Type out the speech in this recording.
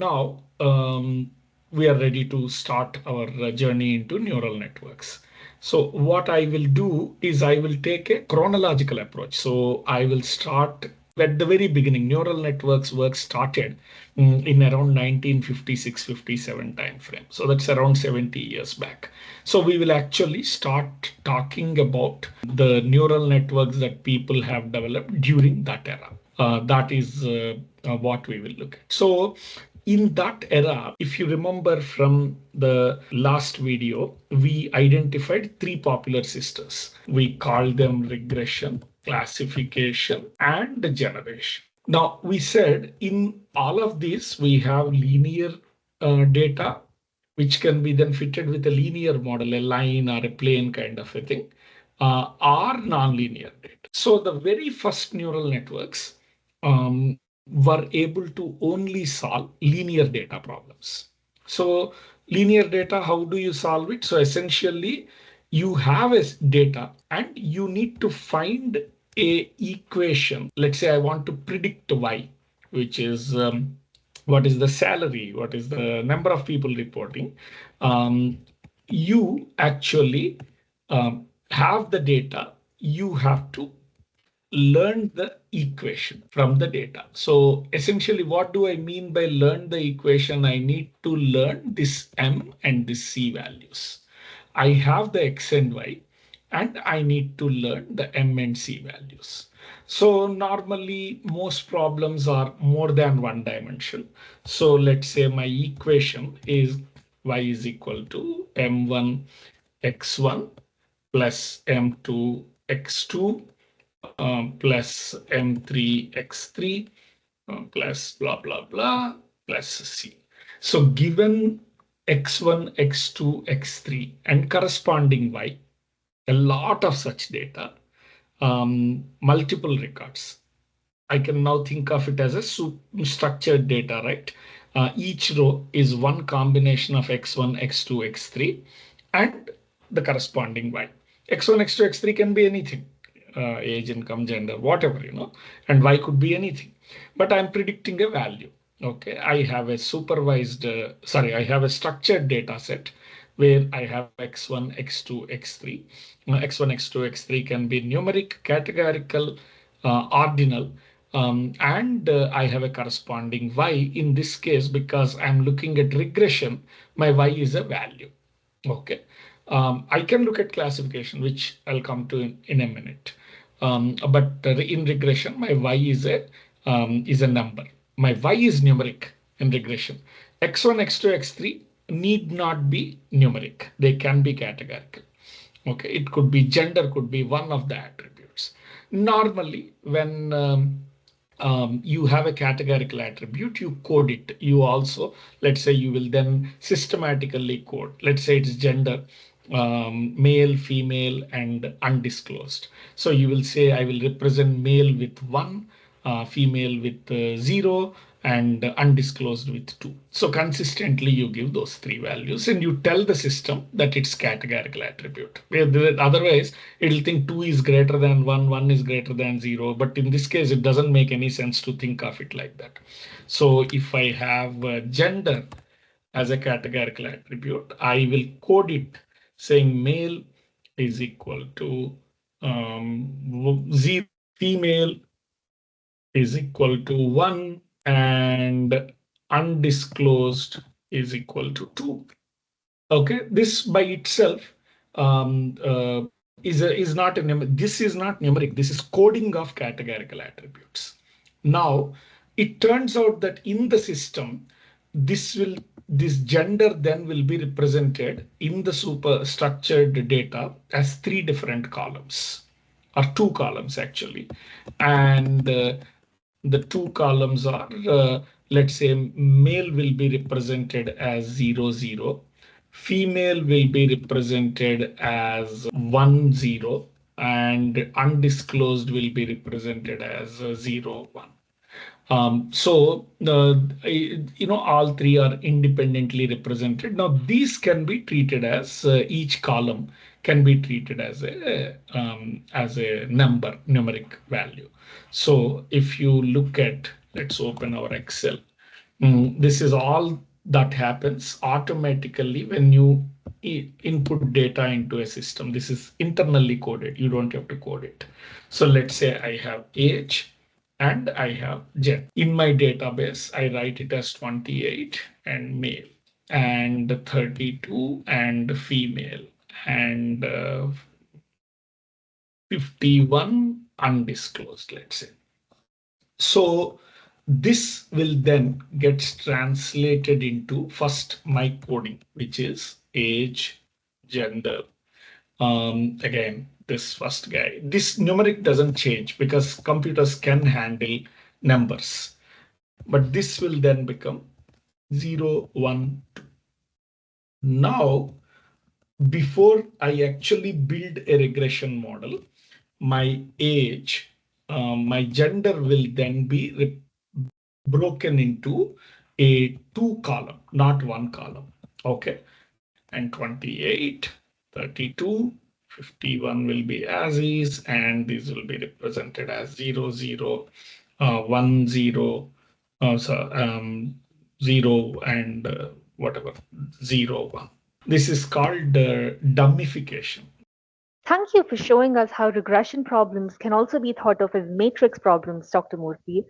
Now, we are ready to start our journey into neural networks. So what I will do is I will take a chronological approach. So I will start at the very beginning. Neural networks work started in around 1956-57 time frame. So that's around 70 years back. So we will actually start talking about the neural networks that people have developed during that era. That is what we will look at. So in that era, if you remember from the last video, we identified three popular systems. We called them regression, classification, and generation. Now, we said in all of these, we have linear data, which can be then fitted with a linear model, a line or a plane kind of a thing, or nonlinear data. So the very first neural networks were able to only solve linear data problems. So linear data, how do you solve it? So essentially, you have a data and you need to find a equation. Let's say I want to predict y, which is what is the salary, what is the number of people reporting. You actually have the data. You have to learn the equation from the data. So essentially, what do I mean by learn the equation? I need to learn this m and this c values. I have the x and y, and I need to learn the m and c values. So normally, most problems are more than one dimension. So let's say my equation is y is equal to m1 x1 plus m2 x2 plus m3 x3 plus blah, blah, blah, plus c. So given x1, x2, x3, and corresponding y, a lot of such data, multiple records. I can now think of it as a structured data, right? Each row is one combination of x1, x2, x3, and the corresponding y. x1, x2, x3 can be anything. Age, income, gender, whatever, and y could be anything. But I'm predicting a value. Okay, I have a supervised, I have a structured data set where I have x1, x2, x3. x1, x2, x3 can be numeric, categorical, ordinal, and I have a corresponding y. In this case, because I'm looking at regression, my y is a value. Okay. I can look at classification, which I'll come to in a minute. But in regression, my y is a number. My y is numeric in regression. x1, x2, x3 need not be numeric. They can be categorical. Okay, it could be gender, could be one of the attributes. Normally, when you have a categorical attribute, you code it. You also, let's say you will then systematically code. Let's say it's gender, male, female, and undisclosed. So you will say, I will represent male with 1, female with 0, and undisclosed with 2. So consistently you give those three values and you tell the system that it's categorical attribute. Otherwise, it'll think 2 is greater than 1, 1 is greater than 0. But in this case, it doesn't make any sense to think of it like that. So if I have gender as a categorical attribute, I will code it saying male is equal to 0, female is equal to 1, and undisclosed is equal to 2. Okay, this by itself is not a numeric. This is not numeric. This is coding of categorical attributes. Now, it turns out that in the system, this gender then will be represented in the superstructured data as 3 different columns, or 2 columns actually, and the 2 columns are, let's say, male will be represented as 0, 0. Female will be represented as 1, 0, and undisclosed will be represented as 0, 1. So all 3 are independently represented. Now these can be treated as each column can be treated as a numeric value. So if you look at, let's open our Excel. This is all that happens automatically when you input data into a system. This is internally coded. You don't have to code it. So let's say I have age and I have gender. In my database, I write it as 28 and male, and 32 and female, and 51 undisclosed, let's say. So this will then get translated into first my coding, which is age, gender. Again, this first guy, this numeric doesn't change because computers can handle numbers, but this will then become 0, 1, 2. Now, before I actually build a regression model, my age, my gender will then be broken into a 2 column, not 1 column. Okay. And 28, 32, 51 will be as is, and these will be represented as 0, 0, 1, 0, 0, and whatever, 0, 1. This is called dummification. Thank you for showing us how regression problems can also be thought of as matrix problems, Dr. Murthy.